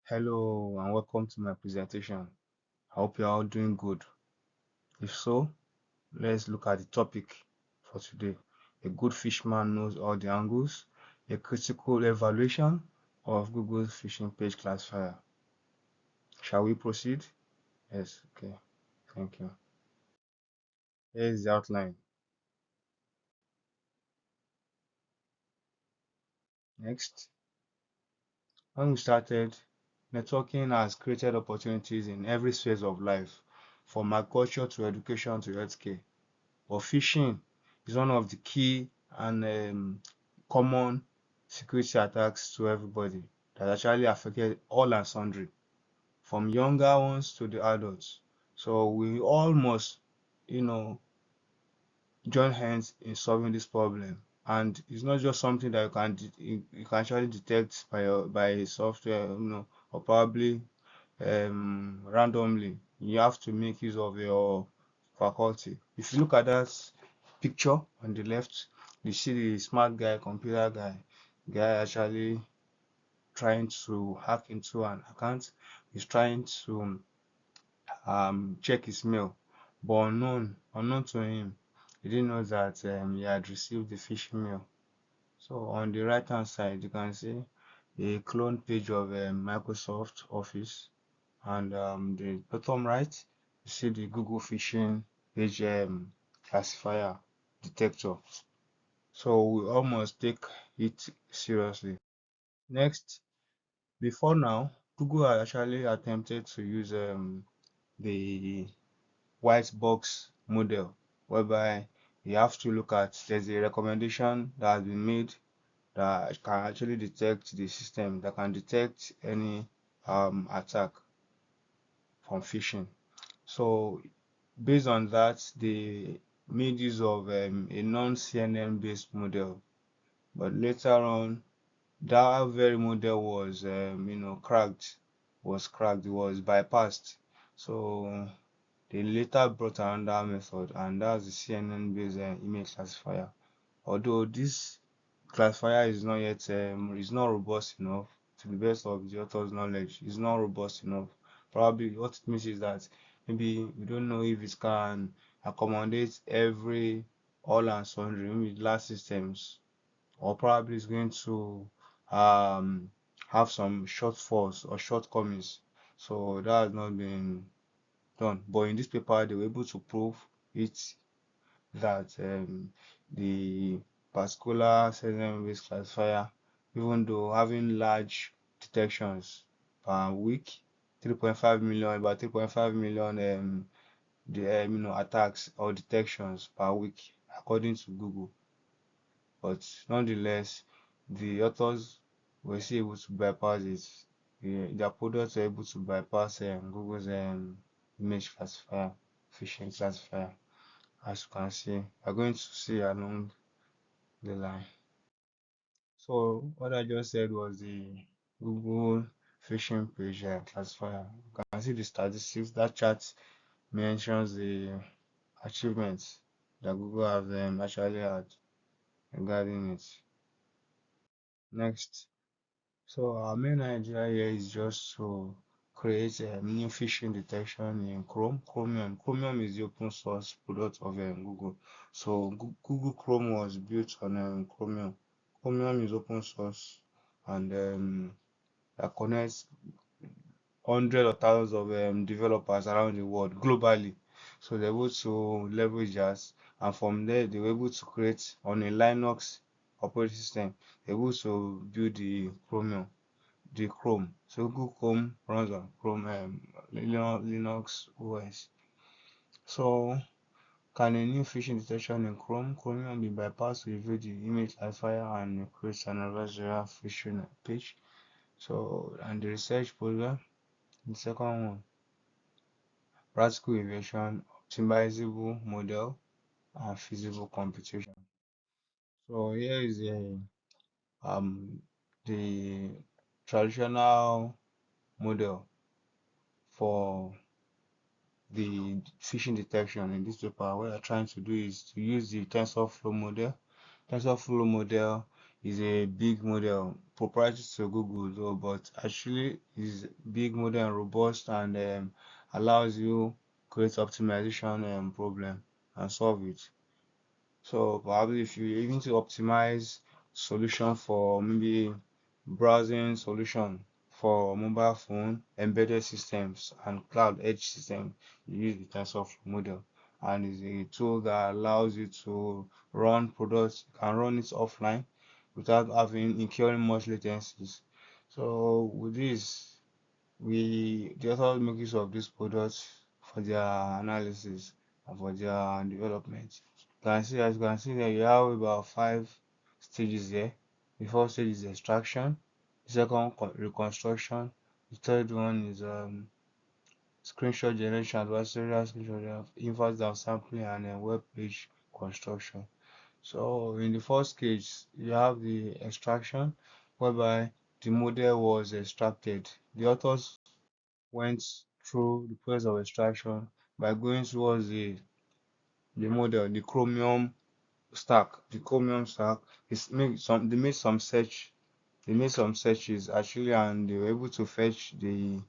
Hello and welcome to my presentation. I hope you're all doing good. If so, let's look at the topic for today. A good fishman knows all the angles, a critical evaluation of Google's fishing page classifier. Shall we proceed? Yes, okay, thank you. Here's the outline. Next, when we started, networking has created opportunities in every sphere of life, from agriculture to education to healthcare. But phishing is one of the key and common security attacks to everybody that actually affected all and sundry, from younger ones to the adults. So we all must, you know, join hands in solving this problem. And it's not just something that you can actually detect by software, or probably randomly. You have to make use of your faculty. If you look at that picture on the left, you see the smart guy, computer guy actually trying to hack into an account. He's trying to check his mail, but unknown to him, he didn't know that he had received the phishing mail. So on the right hand side, you can see a clone page of Microsoft Office, and the bottom right, you see the Google phishing page classifier detector. So we almost take it seriously. Next, before now, Google had actually attempted to use the white box model, whereby you have to look at, there's a recommendation that has been made that can actually detect the system, that can detect any attack from phishing. So based on that, they made use of a non-CNN based model, but later on, that very model was, it was bypassed. So they later brought another method, and that's the CNN based image classifier. Although this classifier is not yet, is not robust enough, to the best of the author's knowledge, it's not robust enough. Probably what it means is that maybe we don't know if it can accommodate every all and sundry, maybe large systems, or probably it's going to um, have some shortfalls or shortcomings. So that has not been done. But in this paper, they were able to prove it, that the particular segment-based classifier, even though having large detections per week, 3.5 million, about 3.5 million attacks or detections per week, according to Google. But nonetheless, the authors were still able to bypass it. Their products were able to bypass Google's image classifier, phishing classifier. As you can see, we're going to see along the line. So what I just said was the Google phishing page classifier. You can see the statistics. That chart mentions the achievements that Google have actually had regarding it. Next. So our main idea here is just to create a new phishing detection in Chrome. Chromium is the open source product of Google. So Google Chrome was built on Chromium. Chromium is open source, and that connects hundreds of thousands of developers around the world globally. So they're able to leverage us, and from there they were able to create on a Linux operating system. They're able to build the Chrome. So Google Chrome runs on Chrome Linux OS. So can a new phishing detection in Chromium be bypassed to reveal the image classifier and create an adversarial phishing page? So, and the research program, the second one, practical evaluation, optimizable model, and feasible computation. So here is the traditional model for the phishing detection in this paper. What I'm trying to do is to use the TensorFlow model. TensorFlow model is a big model, proprietary to Google though, but actually is big model and robust, and allows you create optimization problem and solve it. So probably if you even to optimize solution for maybe browsing solution for mobile phone, embedded systems and cloud edge system, you use the TensorFlow model, and is a tool that allows you to run products, you can run it offline without having incurring much latencies. So with this, we the author make use of these products for their analysis and for their development. As you can see there, you have about 5 stages there. The first stage is extraction, the second reconstruction, the third one is screenshot generation, adversarial screenshot generation, inverse downsampling, and then web page construction. So in the first stage, you have the extraction, whereby the model was extracted. The authors went through the process of extraction by going towards the model, the Chromium stack. The Chromium stack is they made some searches actually, and they were able to fetch the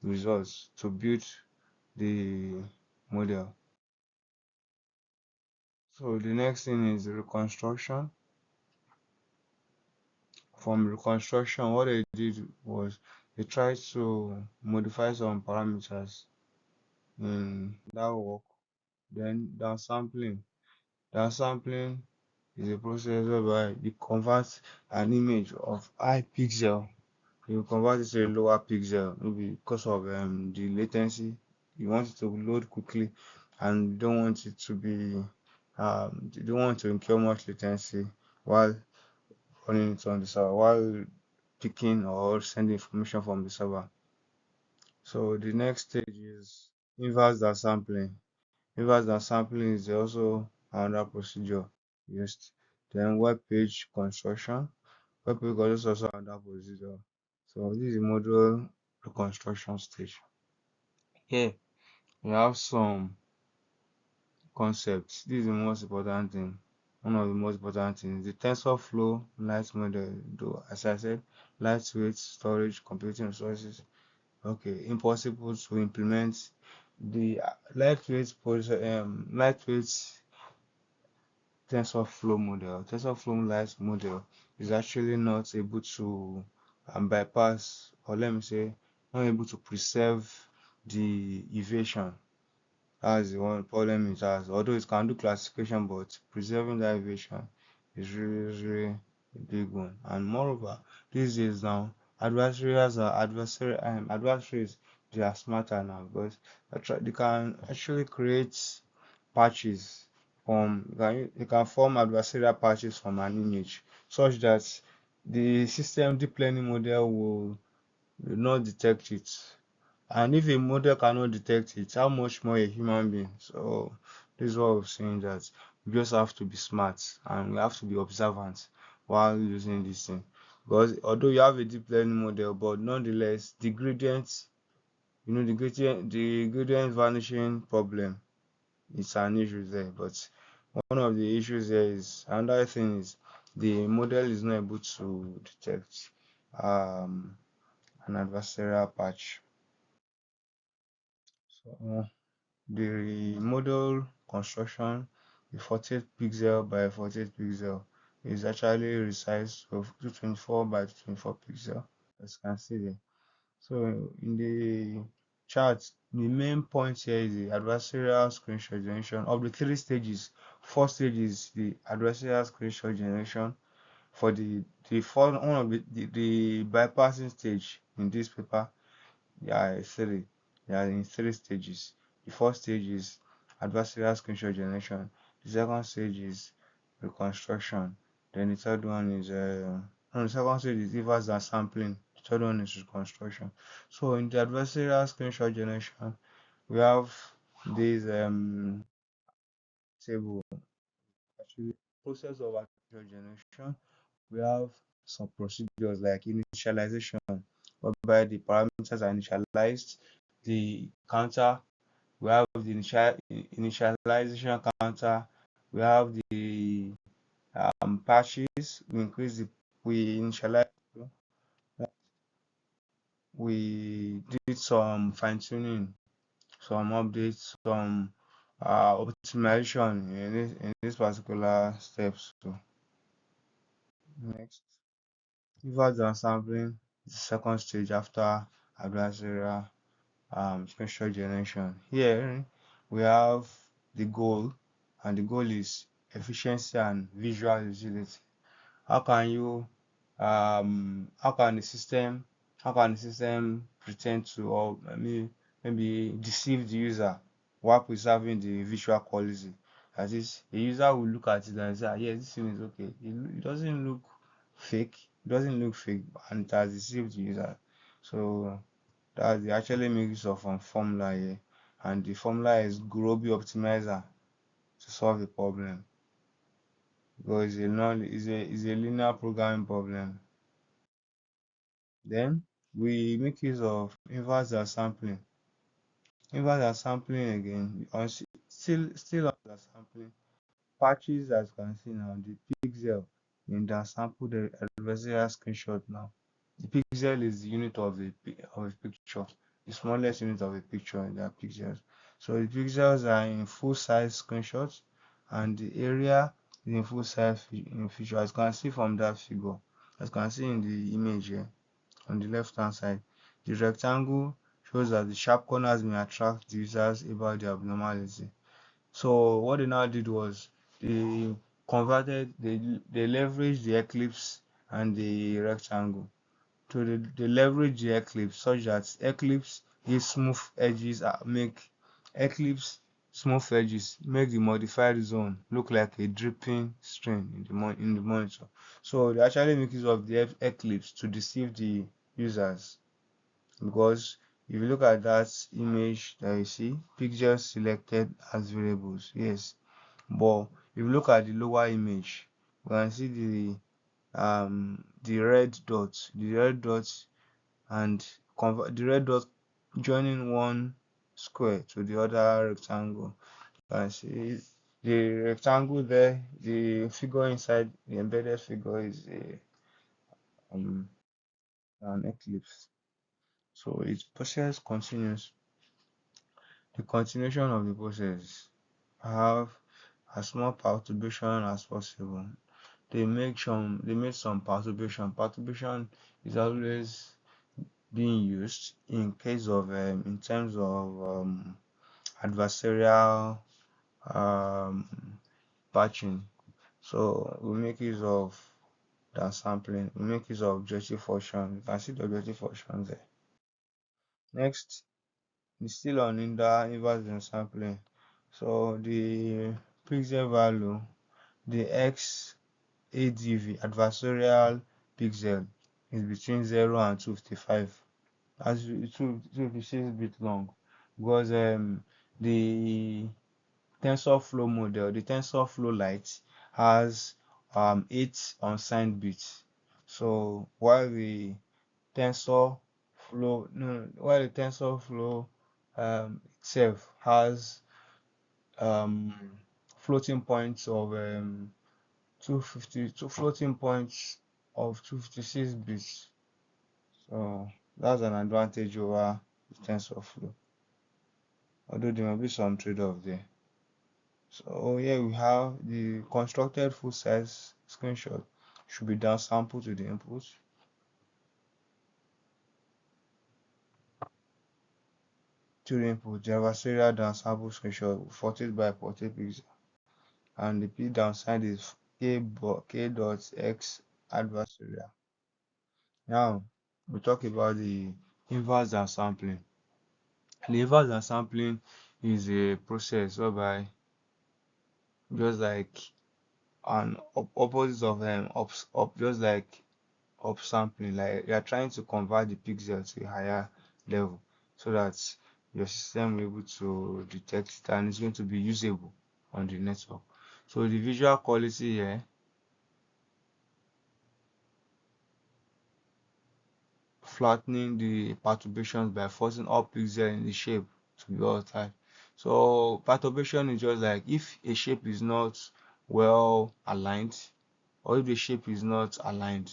results to build the model. So the next thing is reconstruction. From reconstruction, what they did was they tried to modify some parameters in that work. Then downsampling. Downsampling is a process whereby you convert an image of high pixel, you convert it to a lower pixel, maybe because of the latency. You want it to load quickly, and you don't want it to be you don't want to incur much latency while running it on the server, while picking or sending information from the server. So the next stage is inverse downsampling. Inverse downsampling is also another procedure used. Then web page construction. Web page construction is also another procedure. So this is the module reconstruction stage. Here we have some concepts. This is the most important thing. One of the most important things. The TensorFlow light model, though, as I said, lightweight storage computing resources. Okay, impossible to implement. The lightweight TensorFlow light model is actually not able to bypass, or let me say, not able to preserve the evasion. That's the one problem it has. Although it can do classification, but preserving that evasion is really a big one. And moreover, these days now, adversaries, they are smarter now, because they can actually create patches they can form adversarial patches from an image, such that the system deep learning model will not detect it. And if a model cannot detect it, how much more a human being? So this is what we're saying, that we just have to be smart and we have to be observant while using this thing. Because although you have a deep learning model, but nonetheless the gradients, the gradient vanishing problem, it's an issue there. But one of the issues there is, another thing is, the model is not able to detect um, an adversarial patch. So the model construction, the 48 pixel by 48 pixel, is actually resized to 224 by 224 pixel, as you can see there. So in the chart, the main point here is the adversarial screenshot generation. Of the 3 stages, first stage is the adversarial screenshot generation. For the first one of the bypassing stage in this paper, yeah, three. They are in 3 stages. The first stage is adversarial screenshot generation. The second stage is reconstruction. Then the third one is no, the second stage is inverse sampling. The third one is reconstruction. So in the adversarial screenshot generation, we have this table, actually process of adversarial generation. We have some procedures like initialization, whereby the parameters are initialized, the counter, we have the initialization counter, we have the patches, we increase the we initialized, we did some fine tuning, some updates, some optimization in this particular steps. So next, reverse downsampling is the second stage after adversarial screenshot generation. Here we have the goal, and the goal is efficiency and visual agility. How can you how can the system pretend to, or maybe deceive the user while preserving the visual quality? That is, the user will look at it and say, yes, this thing is okay. It doesn't look fake. It doesn't look fake, and it has deceived the user. So that they actually make use of formula here, and the formula is Groby optimizer to solve the problem, because it's a non is a linear programming problem. Then we make use of inverse sampling. Inverse sampling again on still on sampling patches, as you can see now, the pixel in the sample the adversarial screenshot now. The pixel is the unit of a picture, the smallest unit of a picture in their pixels. So the pixels are in full size screenshots, and the area is in full size in feature. As you can see from that figure, as you can see in the image here on the left hand side, the rectangle shows that the sharp corners may attract the users about the abnormality. So what they now did was they they leveraged the eclipse and the rectangle. So they leverage the eclipse such that eclipse gives smooth edges, smooth edges make the modified zone look like a dripping stream in the monitor. So they actually make use of the eclipse to deceive the users, because if you look at that image that you see, pictures selected as variables, yes, but if you look at the lower image, you can see the red dots, and the red dot joining one square to the other rectangle. You can see the rectangle there, the figure inside the embedded figure is um, an eclipse. So its process continues. The continuation of the process have as small perturbation as possible. They made some perturbation. Perturbation is always being used in case of in terms of adversarial um, patching. So we make use of downsampling. We make use of objective function. You can see the objective function there. Next, it's still on inverse downsampling. So the pixel value, the XADV adversarial pixel, is between 0 and 255. As it will be 6 bit long, because the TensorFlow model, the TensorFlow Lite, has 8 unsigned bits. So while the TensorFlow itself has um, floating points of 252 floating points of 256 bits. So that's an advantage over the TensorFlow, although there may be some trade-off there. So here we have the constructed full size screenshot should be downsampled to the input. To the input, the adversarial downsample screenshot 40 by 40 pixels, and the p downside is k.x adversarial. Now we talk about the inverse downsampling. The inverse downsampling is a process whereby, just like an opposite of just like upsampling, like you are trying to convert the pixel to a higher level so that your system will be able to detect it and it's going to be usable on the network. So the visual quality here, flattening the perturbations by forcing all pixels in the shape to be altered. So perturbation is just like if a shape is not well aligned, or if the shape is not aligned,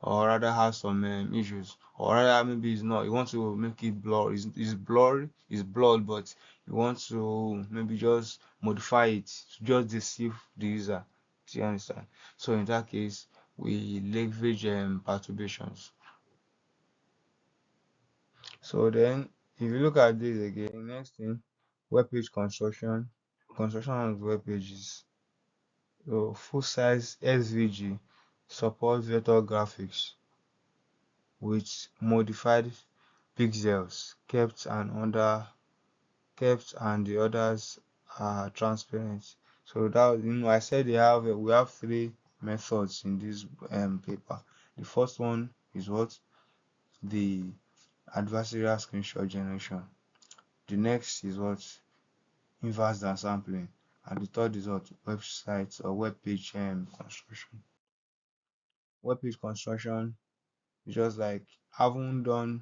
or rather has some issues, or rather maybe it's not. You want to make it blur. It's blurry, it's blurred, but you want to maybe just modify it to just deceive the user. Do you understand? So in that case, we leverage perturbations. So then, if you look at this again, next thing, web page construction, construction of web pages. So full size SVG supports vector graphics with modified pixels kept and the others are transparent. So that I said we have three methods in this paper. The first one is what the adversarial screenshot generation. The next is what inverse downsampling, and the third is what website or web page construction. Web page construction is just like haven't gotten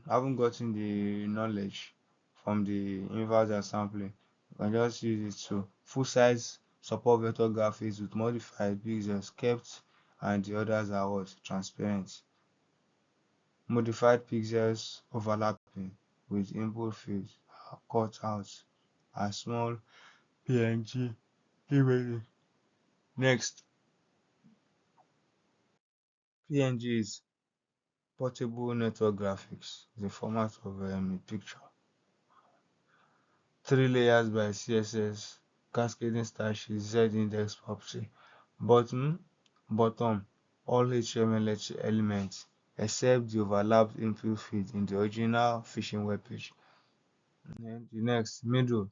the knowledge from the inverse downsampling. You can just use it to full size support vector graphics with modified pixels kept and the others are what transparent. Modified pixels overlapping with input fields are cut out as small PNG images. Next, PNG is portable network graphics, the format of a picture. 3 layers by CSS, cascading style sheet, Z-index property. Bottom, all HTML elements except the overlapped input field in the original phishing web page. And the next, middle,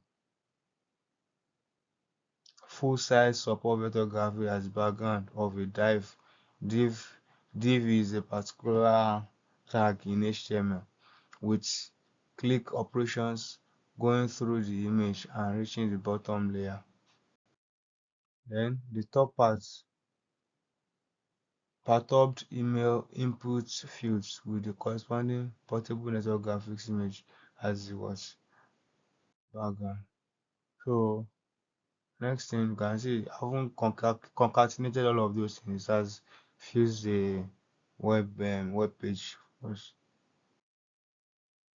full-size support vector graphic as background of a div. Div div is a particular tag in HTML with click operations going through the image and reaching the bottom layer. Then the top part, perturbed email input fields with the corresponding portable network graphics image as it was background. So next thing you can see, having concatenated all of those things as fuse the web page first.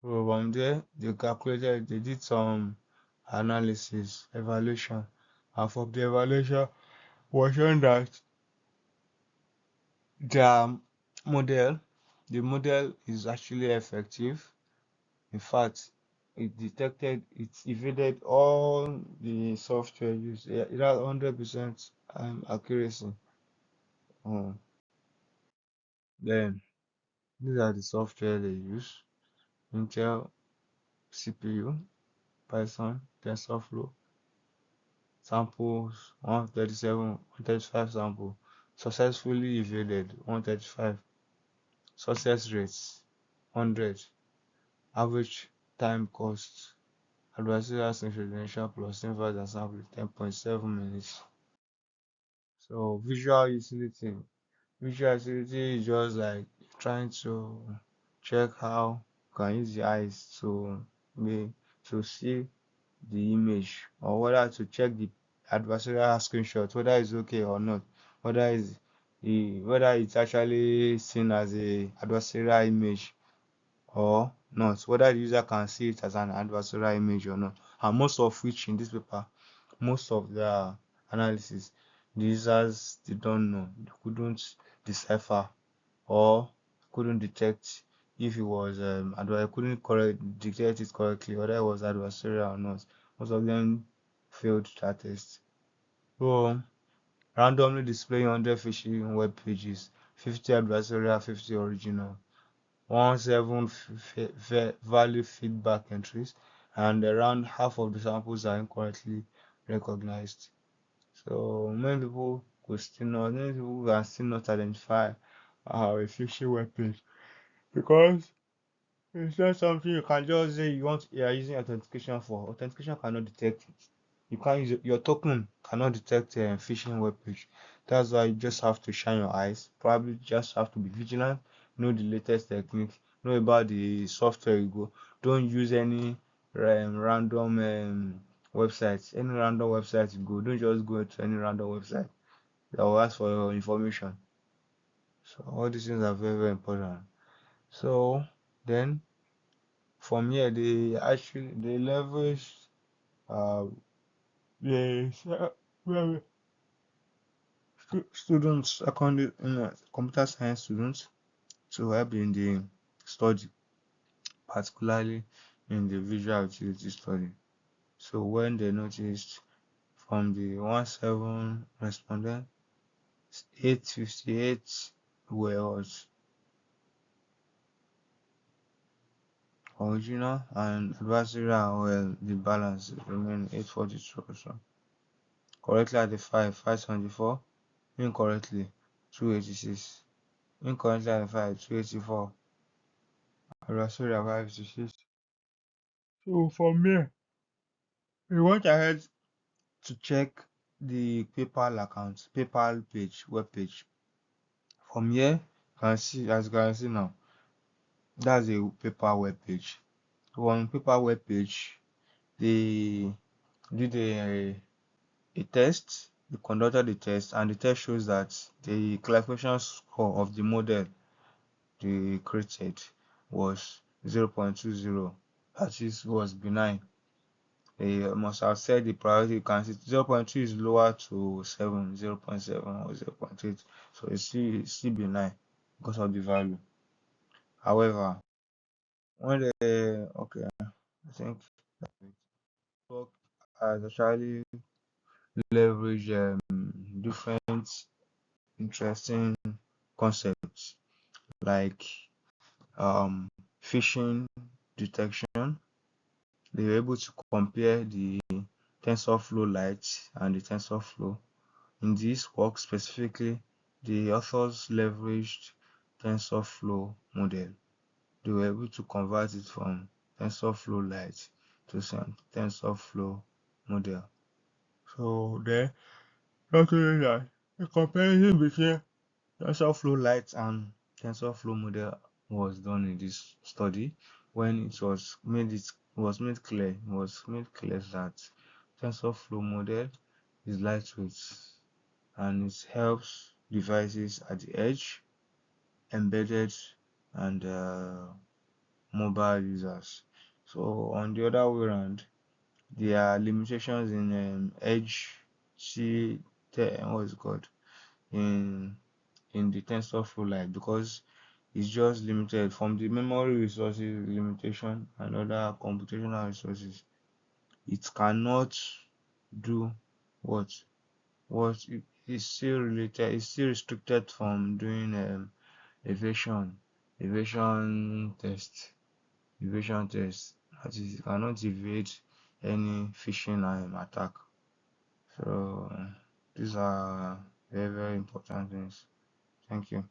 So from there, they did some analysis, evaluation, and from the evaluation was shown that the model, the model is actually effective. In fact, it evaded all the software used. It has 100% accuracy. Um, then these are the software they use: Intel CPU, Python, TensorFlow, samples 137, 135 sample, successfully evaded 135, success rates 100, average time cost, adversarial synchronization plus inverse ensemble 10.7 minutes. So visual utility is just like trying to check how you can use the eyes be to see the image, or whether to check the adversarial screenshot whether it's okay or not, whether it's actually seen as a adversarial image or not, whether the user can see it as an adversarial image or not. And most of which in this paper, most of the analysis, the users they don't know, they couldn't decipher or couldn't detect if it was couldn't detect it correctly, whether it was adversarial or not. Most of them failed that test. So randomly displaying 100 phishing web pages, 50 adversarial, 50 original, 17 value feedback entries, and around half of the samples are incorrectly recognized. So many people can still not identify a phishing web page because it's not something you can just say you are using authentication for. Authentication cannot detect it. You can't use your token cannot detect a phishing web page. That's why you just have to shine your eyes. Probably just have to be vigilant, know the latest technique, know about the software you go. Don't use any random websites. Any random website you go, don't just go to any random website that will ask for your information. So all these things are very, very important. So then from here they leverage uh the well, students secondary computer science students to help in the study, particularly in the visual utility study. So when they noticed from the 17 respondents, 858 were original and adversarial, well the balance remain 842 also. Correctly identified 574, incorrectly 286, incorrectly identified 284, adversarial 556. So from here, we went ahead to check the PayPal account, PayPal page, web page. From here, you can see, as you can see now, that's a PayPal web page. So on PayPal web page, they did a test, they conducted the test, and the test shows that the classification score of the model they created was 0.20. That is, was benign. They must have said the priority. You can see 0.2 is lower to 7, 0.7 or 0.8. So it's still benign because of the value. However, when they okay, I think work has actually leveraged different interesting concepts like um, phishing detection. They were able to compare the TensorFlow Lite and the TensorFlow. In this work specifically, the authors leveraged TensorFlow model. They were able to convert it from TensorFlow Lite to some TensorFlow model. So then, not only that, the comparison between TensorFlow Lite and TensorFlow model was done in this study when it was made clear that TensorFlow model is lightweight and it helps devices at the edge, embedded, and mobile users. So on the other way around, there are limitations in edge C what is it called in the TensorFlow Lite because it's just limited from the memory resources limitation and other computational resources. It cannot do what it is still related. It's still restricted from doing evasion, evasion test, evasion test. That is, it cannot evade any phishing attack. So these are very, very important things. Thank you.